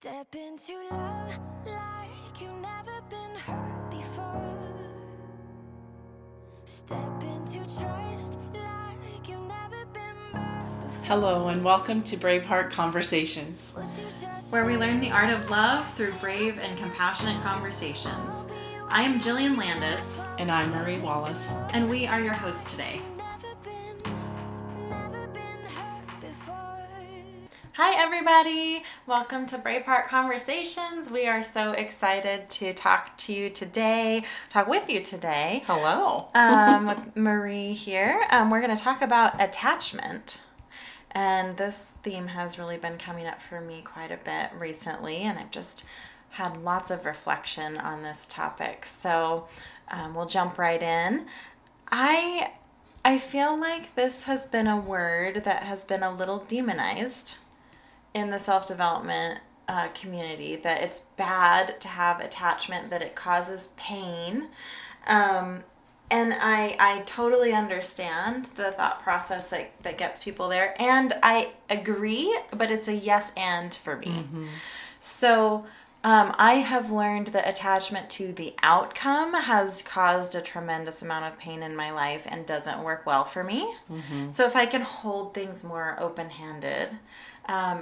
Step into love like you've never been hurt before. Step into trust like you've never been burned before. Hello and welcome to Braveheart Conversations, where we learn the art of love through brave and compassionate conversations. I am Jillian Landis, and I'm Marie Wallace. and we are your hosts today. Never been hurt before. Hi everybody! Welcome to Braveheart Conversations. We are so excited to talk with you today. Hello. With Marie here. We're going to talk about attachment. And this theme has really been coming up for me quite a bit recently, and I've just had lots of reflection on this topic. So we'll jump right in. I feel like this has been a word that has been a little demonized in the self-development community, that it's bad to have attachment, that it causes pain. And I totally understand the thought process that gets people there. And I agree, but it's a yes and for me. Mm-hmm. So I have learned that attachment to the outcome has caused a tremendous amount of pain in my life and doesn't work well for me. Mm-hmm. So if I can hold things more open-handed,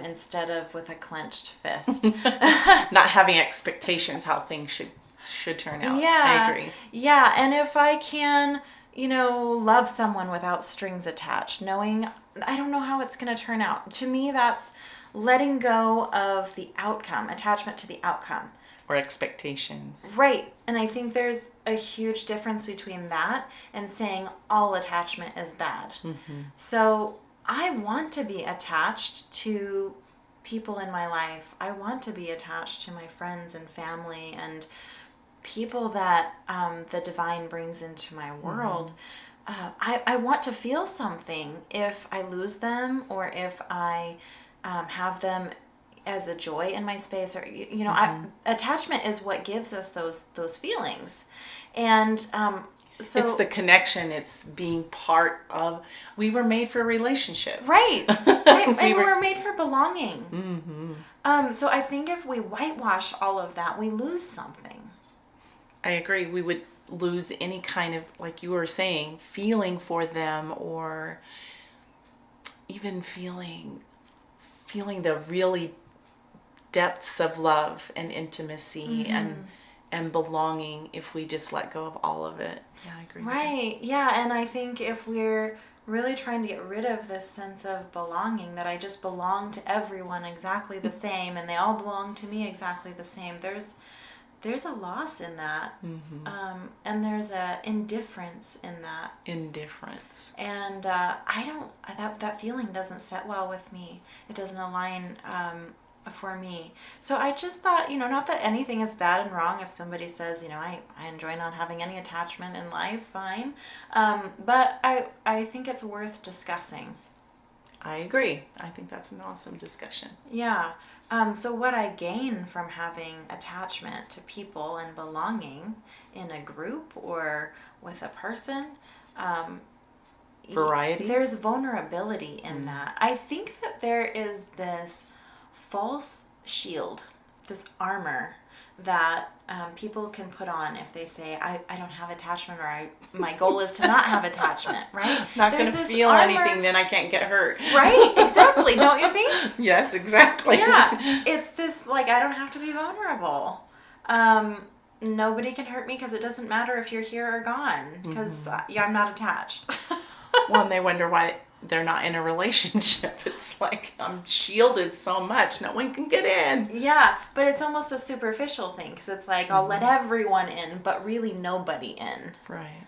instead of with a clenched fist. Not having expectations how things should turn out. Yeah. I agree. Yeah, and if I can, love someone without strings attached, knowing I don't know how it's going to turn out. To me, that's letting go of the outcome, attachment to the outcome. Or expectations. Right. And I think there's a huge difference between that and saying all attachment is bad. Mm-hmm. So I want to be attached to people in my life. I want to be attached to my friends and family and people that the divine brings into my world. Mm-hmm. I want to feel something if I lose them or if I have them as a joy in my space, or mm-hmm. Attachment is what gives us those feelings, and so it's the connection. It's being part of. We were made for a relationship, right? And we're made for belonging. Mm-hmm. So I think if we whitewash all of that, we lose something. I agree. We would lose any kind of, like you were saying, feeling for them, or even feeling the really depths of love and intimacy, mm-hmm. and belonging if we just let go of all of it. Yeah, I agree. Right. Yeah, and I think if we're really trying to get rid of this sense of belonging, that I just belong to everyone exactly the same and they all belong to me exactly the same, there's a loss in that. Mm-hmm. And there's a indifference in that. Indifference. And that feeling doesn't set well with me. It doesn't align for me. So I just thought, not that anything is bad and wrong if somebody says, I enjoy not having any attachment in life, fine. But I think it's worth discussing. I agree. I think that's an awesome discussion. Yeah. So what I gain from having attachment to people and belonging in a group or with a person, variety. There's vulnerability in that. I think that there is this false shield, this armor that people can put on if they say, I don't have attachment, or my goal is to not have attachment, right? Not going to feel anything, then I can't get hurt. Right, exactly. Don't you think? Yes, exactly. Yeah, it's this, I don't have to be vulnerable. Nobody can hurt me because it doesn't matter if you're here or gone, because I'm not attached. Well, and they wonder why they're not in a relationship. It's like, I'm shielded so much, no one can get in. Yeah, but it's almost a superficial thing, because it's like, I'll let everyone in, but really nobody in. Right.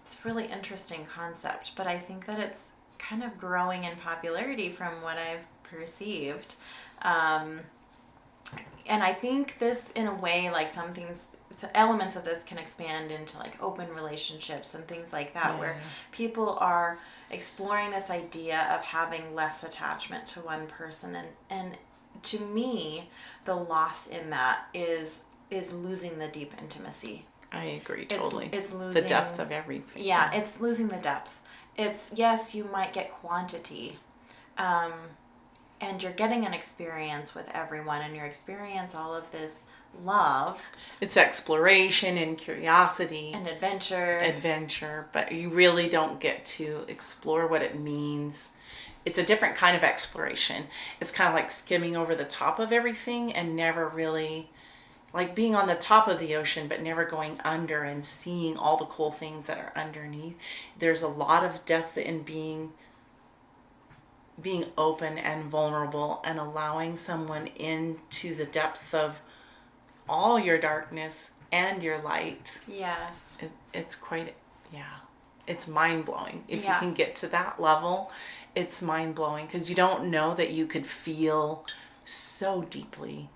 It's a really interesting concept, but I think that it's kind of growing in popularity from what I've perceived. And I think this, in a way, so elements of this can expand into open relationships and things like that, where people are exploring this idea of having less attachment to one person, and to me, the loss in that is losing the deep intimacy. I agree totally. It's losing the depth of everything. Yeah, it's losing the depth. It's, yes, you might get quantity, and you're getting an experience with everyone, and you experience all of this love. It's exploration and curiosity. And adventure. But you really don't get to explore what it means. It's a different kind of exploration. It's kind of like skimming over the top of everything and never really, like being on the top of the ocean, but never going under and seeing all the cool things that are underneath. There's a lot of depth in being open and vulnerable and allowing someone into the depths of all your darkness and your light. Yes. It's quite, it's mind-blowing. If you Yeah. can get to that level, it's mind-blowing because you don't know that you could feel so deeply.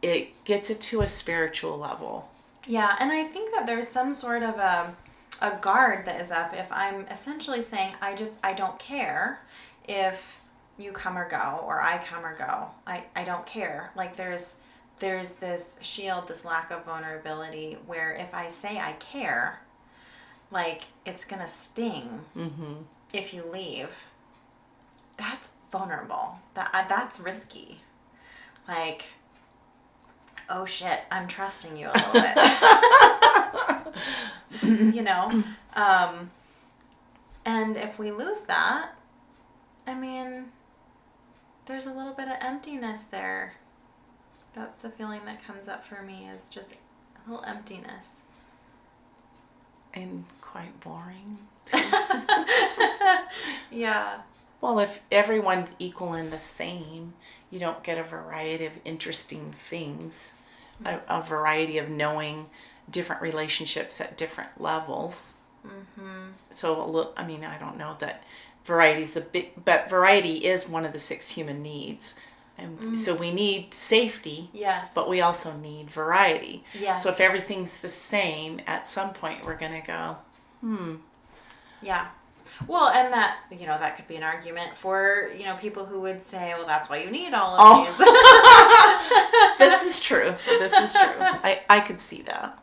It gets it to a spiritual level. Yeah, and I think that there's some sort of a guard that is up if I'm essentially saying, I don't care if you come or go, or I come or go. I don't care. Like there's this shield, this lack of vulnerability where if I say I care, like it's gonna sting if you leave. That's vulnerable. That's risky. Like, oh shit, I'm trusting you a little bit. You know? And if we lose that, I mean, there's a little bit of emptiness there. That's the feeling that comes up for me, is just a little emptiness. And quite boring too. Yeah. Well, if everyone's equal and the same, you don't get a variety of interesting things, a variety of knowing different relationships at different levels. So, I mean, I don't know that variety's but variety is one of the 6 human needs. And so we need safety, Yes. but we also need variety. Yes. So if everything's the same, at some point we're going to go, Yeah. Well, and that, you know, that could be an argument for, you know, people who would say, well, that's why you need all of these. This is true. I could see that.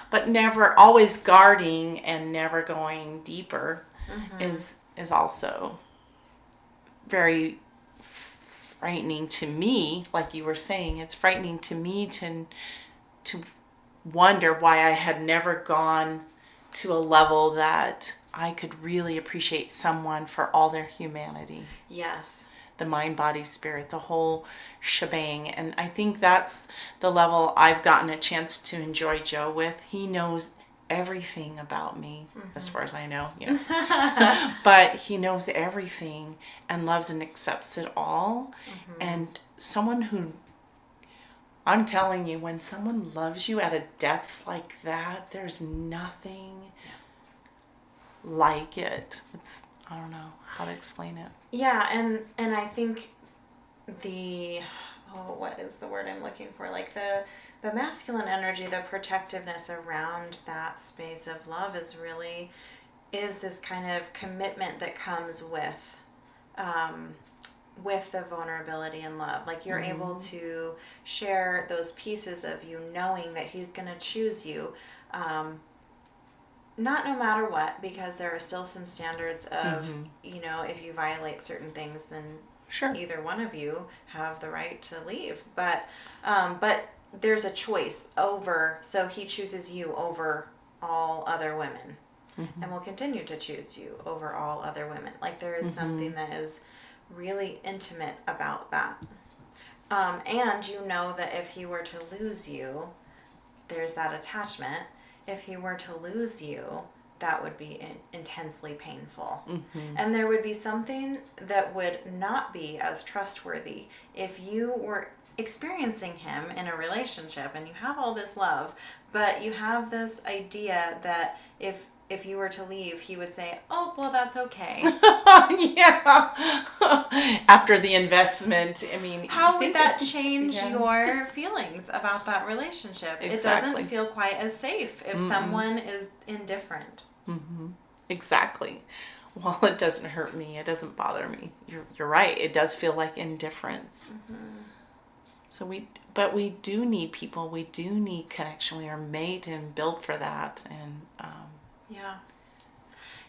But never, always guarding and never going deeper is also very frightening to me. Like you were saying, it's frightening to me to wonder why I had never gone to a level that I could really appreciate someone for all their humanity. Yes. The mind, body, spirit, the whole shebang. And I think that's the level I've gotten a chance to enjoy Joe with. He knows everything about me, as far as I know, you know. But he knows everything and loves and accepts it all. And someone who, I'm telling you, when someone loves you at a depth like that, there's nothing like it. I don't know how to explain it. Yeah, and I think what is the word I'm looking for? Like the masculine energy, the protectiveness around that space of love is this kind of commitment that comes with the vulnerability and love. Like you're able to share those pieces of you knowing that he's going to choose you. Not no matter what, because there are still some standards of, you know, if you violate certain things, then Sure. either one of you have the right to leave. But there's a choice so he chooses you over all other women and will continue to choose you over all other women. Like there is something that is really intimate about that. And you know that if he were to lose you, there's that attachment. If he were to lose you, that would be intensely painful. And there would be something that would not be as trustworthy if you were experiencing him in a relationship and you have all this love, but you have this idea that if you were to leave, he would say, oh, well, that's okay. Yeah. After the investment, I mean, How would that change your feelings about that relationship? Exactly. It doesn't feel quite as safe if someone is indifferent. Exactly. Well, it doesn't hurt me. It doesn't bother me. You're right. It does feel like indifference. So we do need people. We do need connection. We are made and built for that. And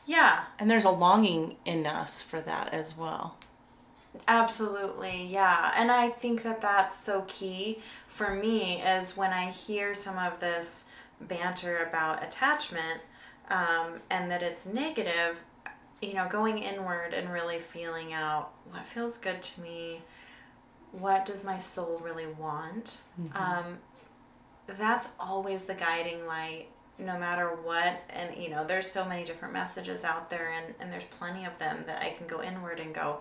Yeah. And there's a longing in us for that as well. Absolutely, yeah. And I think that that's so key for me is when I hear some of this banter about attachment, and that it's negative, going inward and really feeling out what feels good to me, what does my soul really want. That's always the guiding light, no matter what. And there's so many different messages out there, and there's plenty of them that I can go inward and go,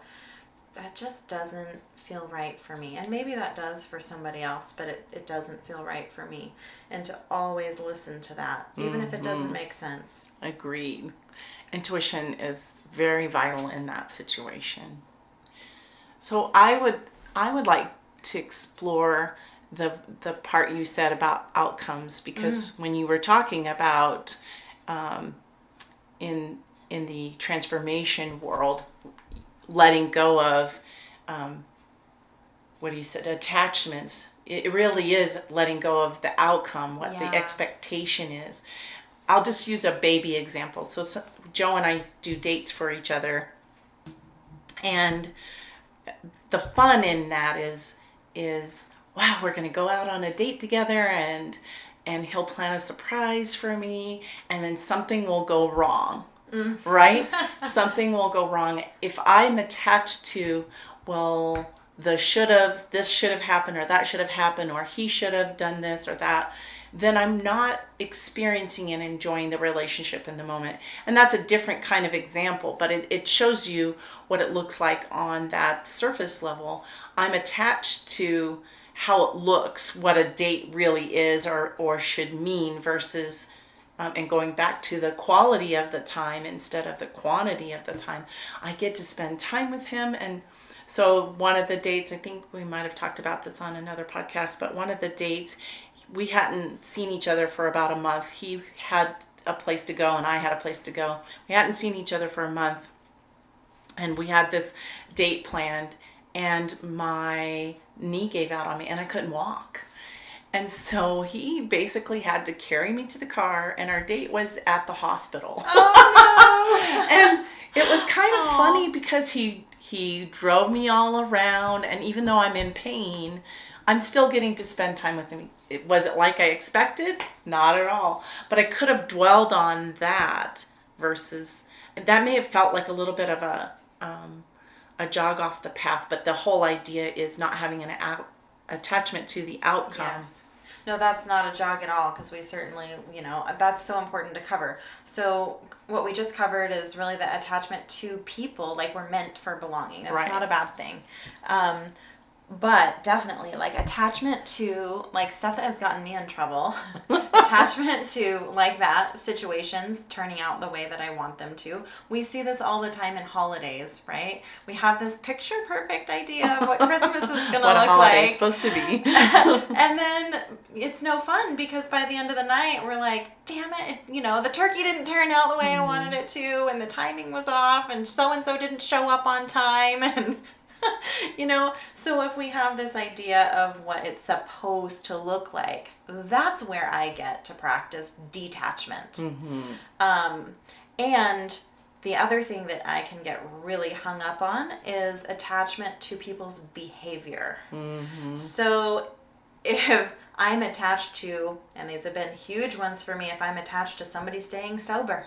that just doesn't feel right for me. And maybe that does for somebody else, but it doesn't feel right for me. And to always listen to that, even if it doesn't make sense. Agreed. Intuition is very vital in that situation. So I would like to explore the part you said about outcomes, because when you were talking about in the transformation world, letting go of what you said, attachments, it really is letting go of the outcome, what the expectation is. I'll just use a baby example. So Joe and I do dates for each other, and the fun in that is wow, we're going to go out on a date together, and he'll plan a surprise for me, and then something will go wrong. Right? Something will go wrong. If I'm attached to, well, this should have happened, or that should have happened, or he should have done this or that, then I'm not experiencing and enjoying the relationship in the moment. And that's a different kind of example, but it shows you what it looks like on that surface level. I'm attached to how it looks, what a date really is or should mean, versus and going back to the quality of the time instead of the quantity of the time. I get to spend time with him. And so one of the dates, I think we might have talked about this on another podcast, but one of the dates, we hadn't seen each other for about a month. He had a place to go and I had a place to go. We hadn't seen each other for a month. And we had this date planned, and my knee gave out on me and I couldn't walk. And so he basically had to carry me to the car, and our date was at the hospital. Oh, no. And it was kind of funny because he drove me all around, and even though I'm in pain, I'm still getting to spend time with him. Was it like I expected? Not at all. But I could have dwelled on that versus, that may have felt like a little bit of a jog off the path, but the whole idea is not having an attachment to the outcome. Yes. No, that's not a jog at all, because we certainly, that's so important to cover. So what we just covered is really the attachment to people, like we're meant for belonging. That's not a bad thing. But definitely, like, attachment to, like, stuff that has gotten me in trouble, attachment to, like, that, situations turning out the way that I want them to. We see this all the time in holidays, right? We have this picture-perfect idea of what Christmas is going to look like. What a holiday is supposed to be. And then it's no fun, because by the end of the night, we're like, damn it, the turkey didn't turn out the way I wanted it to, and the timing was off, and so-and-so didn't show up on time, and... So if we have this idea of what it's supposed to look like, that's where I get to practice detachment. And the other thing that I can get really hung up on is attachment to people's behavior. So if I'm attached to, and these have been huge ones for me, if I'm attached to somebody staying sober,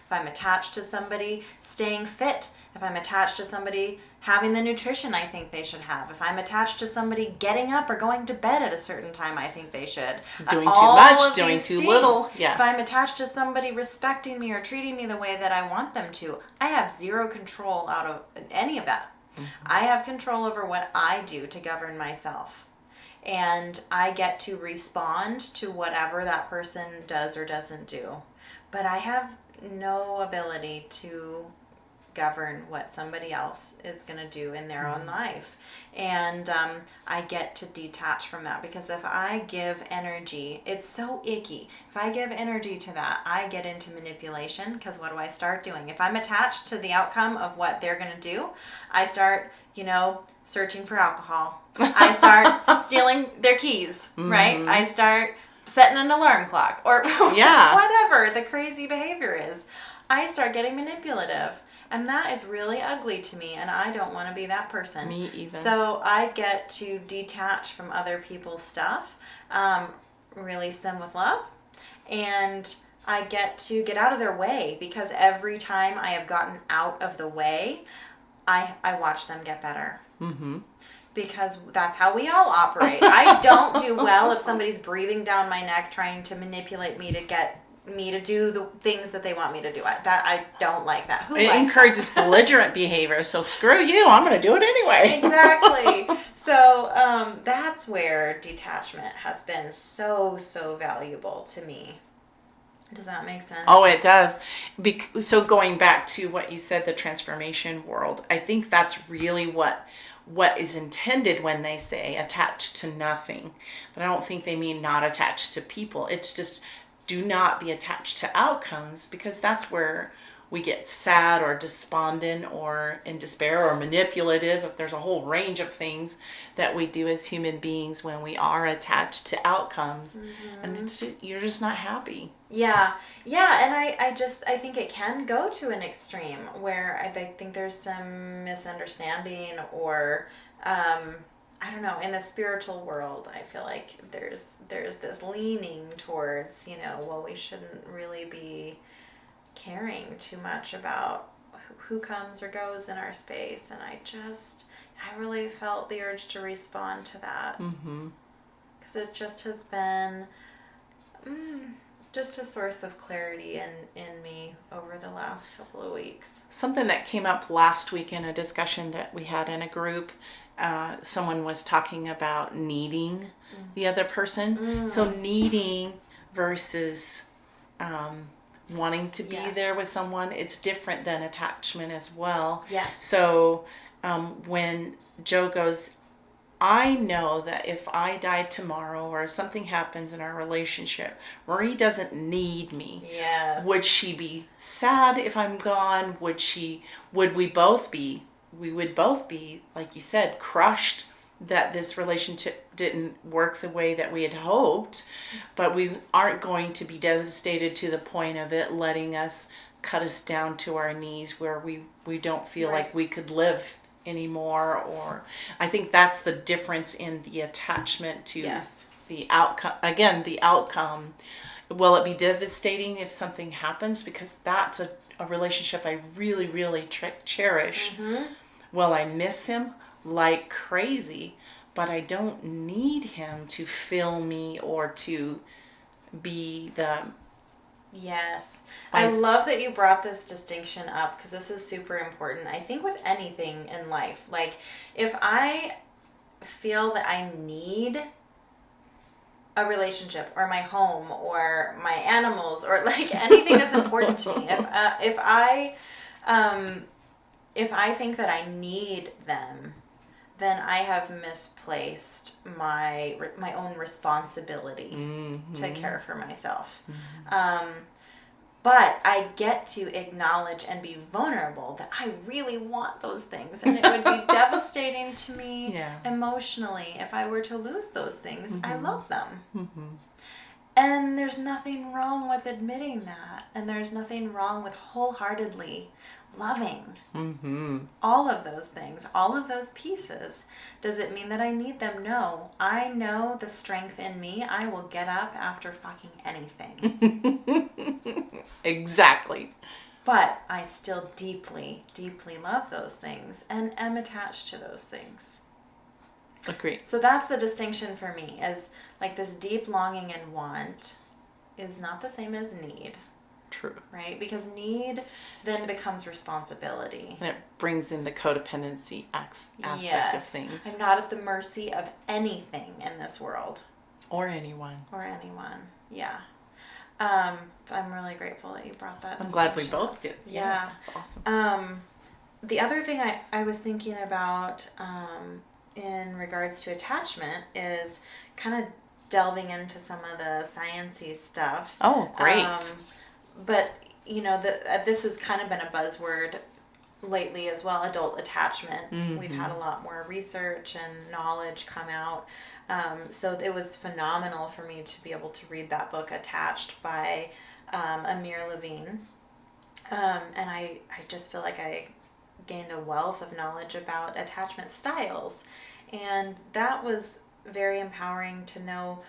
if I'm attached to somebody staying fit, if I'm attached to somebody having the nutrition I think they should have, if I'm attached to somebody getting up or going to bed at a certain time I think they should. Doing too much, doing too little. Yeah. If I'm attached to somebody respecting me or treating me the way that I want them to, I have zero control out of any of that. I have control over what I do to govern myself. And I get to respond to whatever that person does or doesn't do. But I have no ability to govern what somebody else is going to do in their own life. And I get to detach from that, because if I give energy, it's so icky. If I give energy to that, I get into manipulation, because what do I start doing? If I'm attached to the outcome of what they're going to do, I start, searching for alcohol. I start stealing their keys, right? I start setting an alarm clock, or whatever the crazy behavior is. I start getting manipulative. And that is really ugly to me, and I don't want to be that person. Me either. So I get to detach from other people's stuff, release them with love, and I get to get out of their way, because every time I have gotten out of the way, I watch them get better. Mm-hmm. Because that's how we all operate. I don't do well if somebody's breathing down my neck trying to manipulate me to get me to do the things that they want me to do. I don't like that. Who It likes encourages belligerent behavior, so screw you, I'm going to do it anyway. Exactly. So that's where detachment has been so valuable to me. Does that make sense? Oh, it does. So going back to what you said, the transformation world, I think that's really what is intended when they say attached to nothing. But I don't think they mean not attached to people. It's just do not be attached to outcomes, because that's where we get sad or despondent or in despair or manipulative. If there's a whole range of things that we do as human beings when we are attached to outcomes, and you're just not happy. Yeah, and I think it can go to an extreme where I think there's some misunderstanding, or I don't know, in the spiritual world, I feel like there's this leaning towards, well, we shouldn't really be caring too much about who comes or goes in our space. And I really felt the urge to respond to that. Mm-hmm. Because it just has been just a source of clarity in me over the last couple of weeks. Something that came up last week in a discussion that we had in a group, someone was talking about needing the other person. So needing versus wanting to be there with someone, it's different than attachment as well. Yes. So when Joe goes, I know that if I died tomorrow or if something happens in our relationship, Marie doesn't need me. Yes. Would she be sad if I'm gone? Would we both be, like you said, crushed that this relationship didn't work the way that we had hoped, but we aren't going to be devastated to the point of it letting us cut us down to our knees where we don't feel like we could live anymore. Or I think that's the difference in the attachment to the outcome. Again, the outcome. Will it be devastating if something happens? Because that's a relationship I really, really cherish. Will I miss him like crazy? But I don't need him to fill me or to be the... Yes. I love that you brought this distinction up, because this is super important. I think with anything in life, like if I feel that I need a relationship or my home or my animals or like anything that's important to me, if I think that I need them, then I have misplaced my own responsibility to care for myself. But I get to acknowledge and be vulnerable that I really want those things. And it would be devastating to me emotionally if I were to lose those things. I love them. And there's nothing wrong with admitting that. And there's nothing wrong with wholeheartedly loving all of those things, all of those pieces. Does it mean that I need them? No. I know the strength in me. I will get up after fucking anything. Exactly. But I still deeply, deeply love those things and am attached to those things. Agreed. So that's the distinction for me, is like this deep longing and want is not the same as need. True. Right? Because need then becomes responsibility. And it brings in the codependency aspect of things. I'm not at the mercy of anything in this world. Or anyone. Yeah. I'm really grateful that you brought that. I'm glad we both did. Yeah. That's awesome. The other thing I was thinking about in regards to attachment is kind of delving into some of the sciencey stuff. Oh, great. But, this has kind of been a buzzword lately as well, adult attachment. We've had a lot more research and knowledge come out. So it was phenomenal for me to be able to read that book, Attached, by Amir Levine. And I just feel like I gained a wealth of knowledge about attachment styles. And that was very empowering to know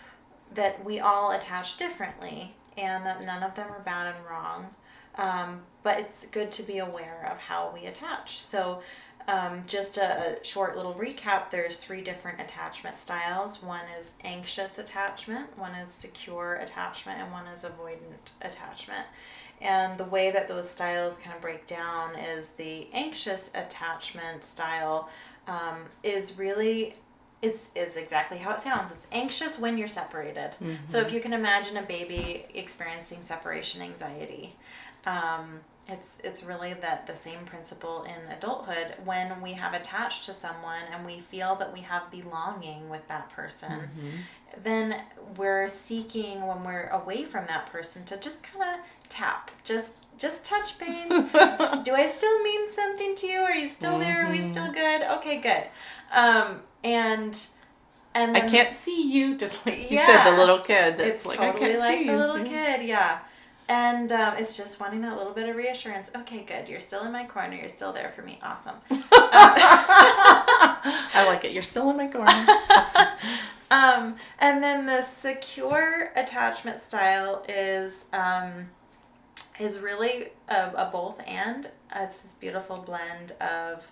that we all attach differently and that none of them are bad and wrong. But it's good to be aware of how we attach. So just a short little recap, there's 3 different attachment styles. One is anxious attachment, one is secure attachment, and one is avoidant attachment. And the way that those styles kind of break down is the anxious attachment style is really, is exactly how it sounds. It's anxious when you're separated. Mm-hmm. So if you can imagine a baby experiencing separation anxiety, it's really the same principle in adulthood. When we have attached to someone and we feel that we have belonging with that person, mm-hmm. then we're seeking, when we're away from that person, to just kind of tap, just touch base. Do I still mean something to you? Are you still there? Are we still good? Okay, good. And then, I can't see you, just like you said, the little kid. That's it's like, totally like the little kid, yeah. And it's just wanting that little bit of reassurance. Okay, good. You're still in my corner. You're still there for me. Awesome. I like it. You're still in my corner. Awesome. And then the secure attachment style is really a both and. It's this beautiful blend of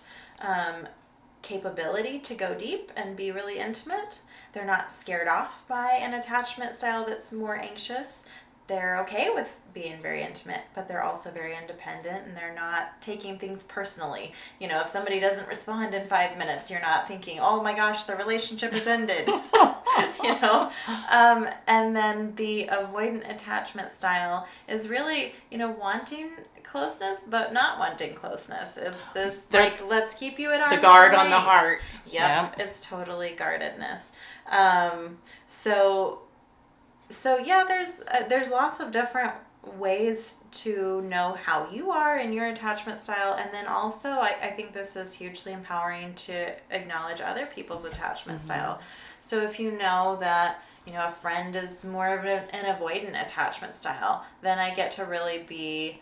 capability to go deep and be really intimate. They're not scared off by an attachment style that's more anxious. They're okay with being very intimate, but they're also very independent, and they're not taking things personally. You know, if somebody doesn't respond in 5 minutes, you're not thinking, oh my gosh, the relationship has ended. You know? And then the avoidant attachment style is really, wanting closeness, but not wanting closeness. It's this, let's keep you at arm's length. The guard on the heart. Yep. It's totally guardedness. So yeah, there's lots of different ways to know how you are in your attachment style, and then also I think this is hugely empowering to acknowledge other people's attachment mm-hmm. style. So if you know that a friend is more of an avoidant attachment style, then I get to really be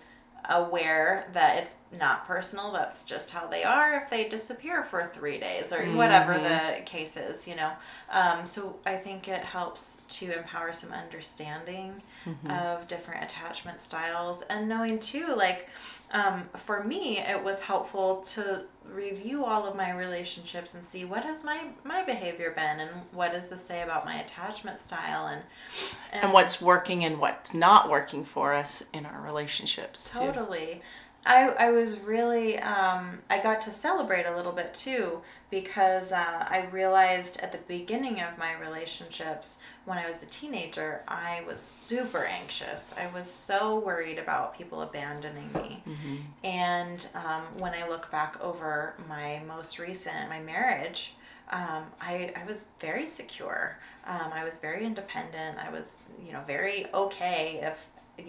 aware that it's not personal. That's just how they are if they disappear for 3 days or whatever mm-hmm. the case is, So I think it helps to empower some understanding mm-hmm. of different attachment styles, and knowing too, for me, it was helpful to review all of my relationships and see what has my behavior been, and what does this say about my attachment style, and what's working and what's not working for us in our relationships too. Totally. I was really, I got to celebrate a little bit too, because I realized at the beginning of my relationships, when I was a teenager, I was super anxious. I was so worried about people abandoning me. Mm-hmm. And when I look back over my most recent, my marriage, I was very secure. I was very independent. I was, very okay if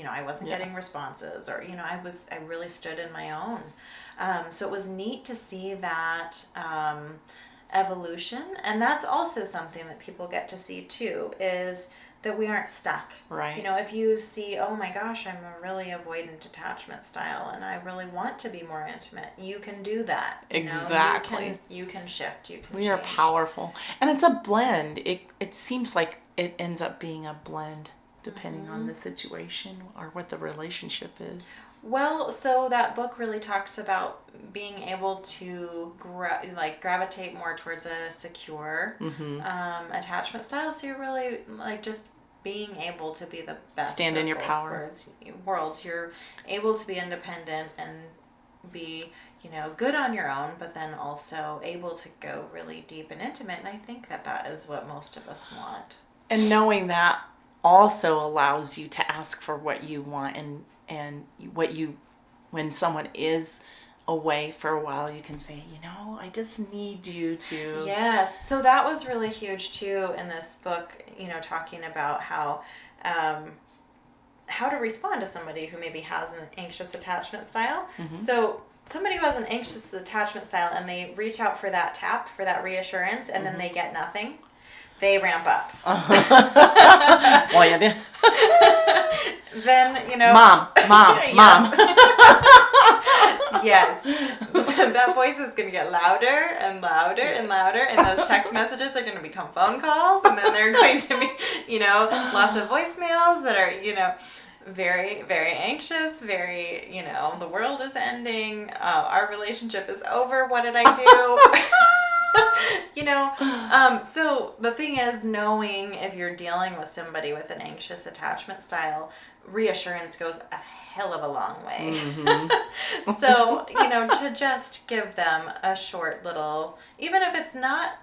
I wasn't getting responses, or, I really stood in my own. So it was neat to see that evolution. And that's also something that people get to see too, is that we aren't stuck. Right. If you see, oh my gosh, I'm a really avoidant attachment style and I really want to be more intimate, you can do that. Exactly. You can shift. You can We change. are powerful. And it's a blend. It seems like it ends up being a blend, depending mm-hmm. on the situation or what the relationship is. Well, so that book really talks about being able to gravitate more towards a secure mm-hmm. Attachment style. So you're really just being able to be the best. Stand in your power. Worlds. You're able to be independent and be, good on your own, but then also able to go really deep and intimate. And I think that is what most of us want. And knowing that also allows you to ask for what you want, and when someone is away for a while, you can say, I just need you to. Yes. So that was really huge too in this book, talking about how to respond to somebody who maybe has an anxious attachment style. Mm-hmm. So somebody who has an anxious attachment style and they reach out for that tap, for that reassurance, and mm-hmm. then they get nothing, they ramp up. Well, then, you know. Mom. Yes. So that voice is going to get louder and louder and louder, and those text messages are going to become phone calls, and then they're going to be, lots of voicemails that are, very, very anxious, very, the world is ending, our relationship is over, what did I do? So the thing is, knowing if you're dealing with somebody with an anxious attachment style, reassurance goes a hell of a long way. Mm-hmm. So, to just give them a short little, even if it's not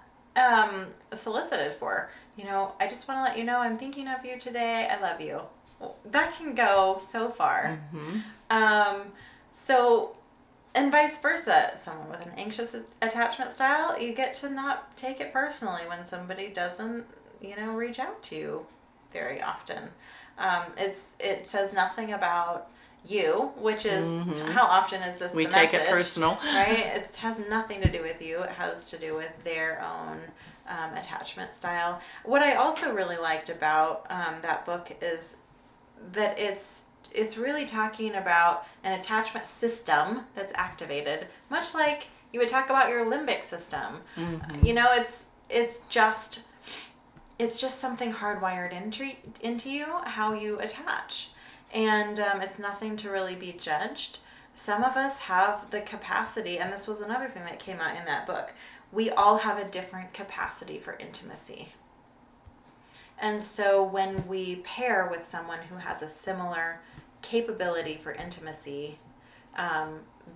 solicited for, I just want to let you know I'm thinking of you today. I love you. That can go so far. Mm-hmm. And vice versa, someone with an anxious attachment style, you get to not take it personally when somebody doesn't, reach out to you very often. It says nothing about you, which is, how often is this we the take message, it personal, right? It has nothing to do with you. It has to do with their own attachment style. What I also really liked about that book is that it's really talking about an attachment system that's activated, much like you would talk about your limbic system. Mm-hmm. It's just something hardwired into you, how you attach. And it's nothing to really be judged. Some of us have the capacity, and this was another thing that came out in that book, we all have a different capacity for intimacy. And so when we pair with someone who has a similar capability for intimacy,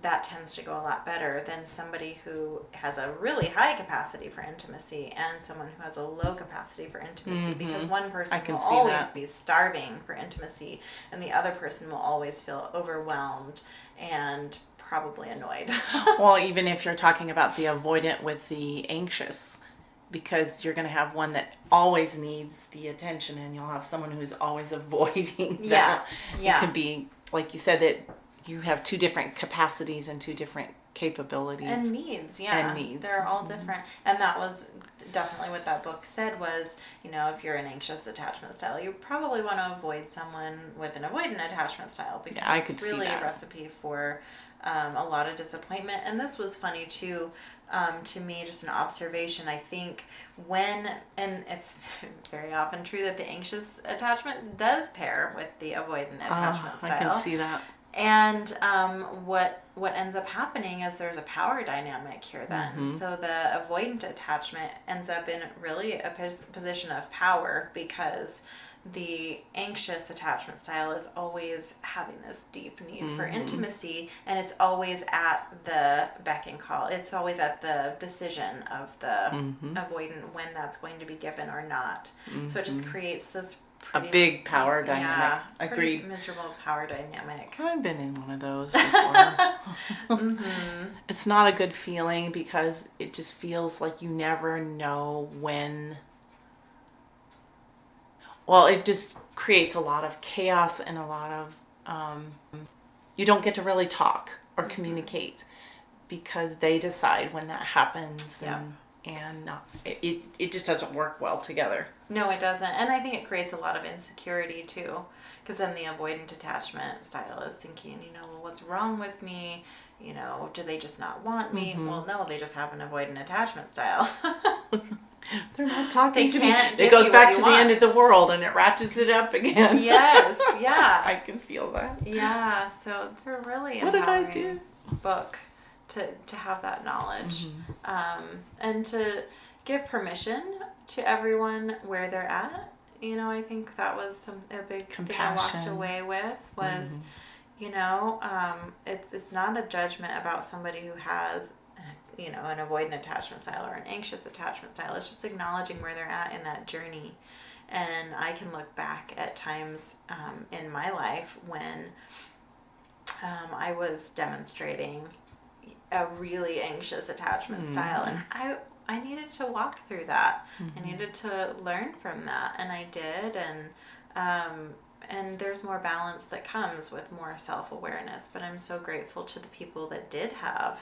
that tends to go a lot better than somebody who has a really high capacity for intimacy and someone who has a low capacity for intimacy, because one person will always be starving for intimacy and the other person will always feel overwhelmed and probably annoyed. Well, even if you're talking about the avoidant with the anxious, because you're going to have one that always needs the attention and you'll have someone who's always avoiding that. Yeah. It could be, like you said, that you have two different capacities and two different capabilities. And needs, yeah. And needs. They're all different. And that was definitely what that book said was, if you're an anxious attachment style, you probably want to avoid someone with an avoidant attachment style, because it's really a recipe for a lot of disappointment. And this was funny too. To me, just an observation, I think and it's very often true that the anxious attachment does pair with the avoidant attachment style. I can see that. And what ends up happening is there's a power dynamic here then. Mm-hmm. So the avoidant attachment ends up in really a position of power, because the anxious attachment style is always having this deep need for intimacy, and it's always at the beck and call. It's always at the decision of the avoidant when that's going to be given or not. So it just creates this a big power dynamic. Yeah, agreed. Miserable power dynamic. I've been in one of those before. It's not a good feeling, because it just feels like you never know when. Well, it just creates a lot of chaos and a lot of, you don't get to really talk or communicate, because they decide when that happens. Yeah. And it just doesn't work well together. No, it doesn't. And I think it creates a lot of insecurity too, because then the avoidant attachment style is thinking, well, what's wrong with me? Do they just not want me? Well, no, they just have an avoidant attachment style. They're not talking to me. It goes back to the end of the world and it ratchets it up again. Yes, yeah. I can feel that. Yeah, so it's a really empowering book to have that knowledge, and to give permission to everyone where they're at. I think that was a big thing I walked away with was, it's not a judgment about somebody who has an avoidant attachment style or an anxious attachment style. It's just acknowledging where they're at in that journey. And I can look back at times in my life when I was demonstrating a really anxious attachment style, and I needed to walk through that. I needed to learn from that, and I did. And there's more balance that comes with more self-awareness. But I'm so grateful to the people that did have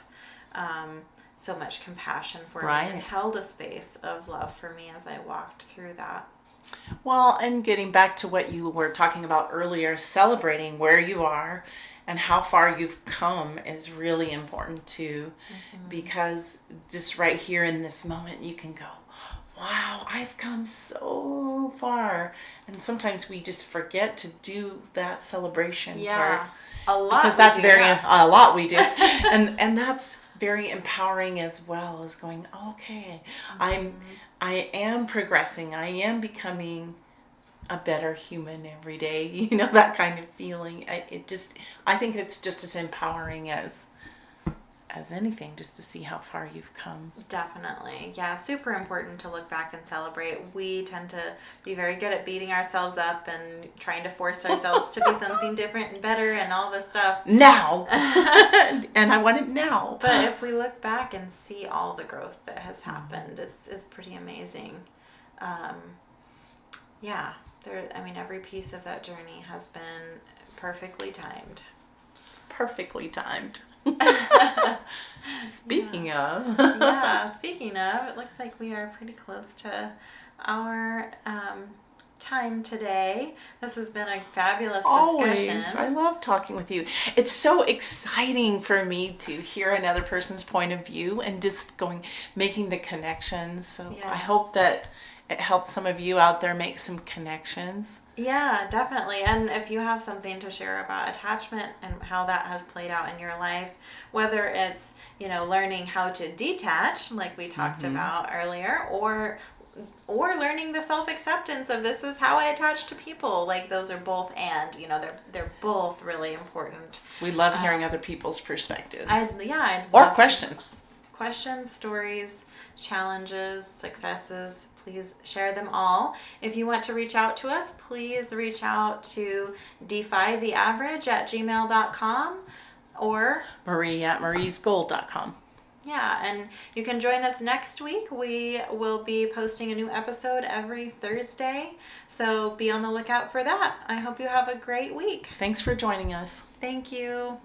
so much compassion for me and held a space of love for me as I walked through that. Well, and getting back to what you were talking about earlier, celebrating where you are and how far you've come is really important too, because just right here in this moment, you can go, wow, I've come so far. And sometimes we just forget to do that celebration part. A lot. Because that's a lot we do. And that's very empowering as well, as going, okay, I am progressing. I am becoming a better human every day. You know, that kind of feeling. I think it's just as empowering as anything, just to see how far you've come. Definitely. Yeah, super important to look back and celebrate. We tend to be very good at beating ourselves up and trying to force ourselves to be something different and better and all this stuff. Now! And I want it now. But if we look back and see all the growth that has happened, it's pretty amazing. Yeah, every piece of that journey has been perfectly timed. Perfectly timed. Speaking of, it looks like we are pretty close to our time today. This has been a fabulous discussion. Always. I love talking with you. It's so exciting for me to hear another person's point of view and just making the connections. So I hope that it helps some of you out there make some connections. Yeah, definitely. And if you have something to share about attachment and how that has played out in your life, whether it's, learning how to detach, like we talked about earlier, or learning the self-acceptance of this is how I attach to people. Like those are both, and they're both really important. We love hearing other people's perspectives. Or questions. Questions, stories, challenges, successes. Please share them all. If you want to reach out to us, please reach out to defytheaverage@gmail.com or Marie@mariesgold.com. Yeah, and you can join us next week. We will be posting a new episode every Thursday, so be on the lookout for that. I hope you have a great week. Thanks for joining us. Thank you.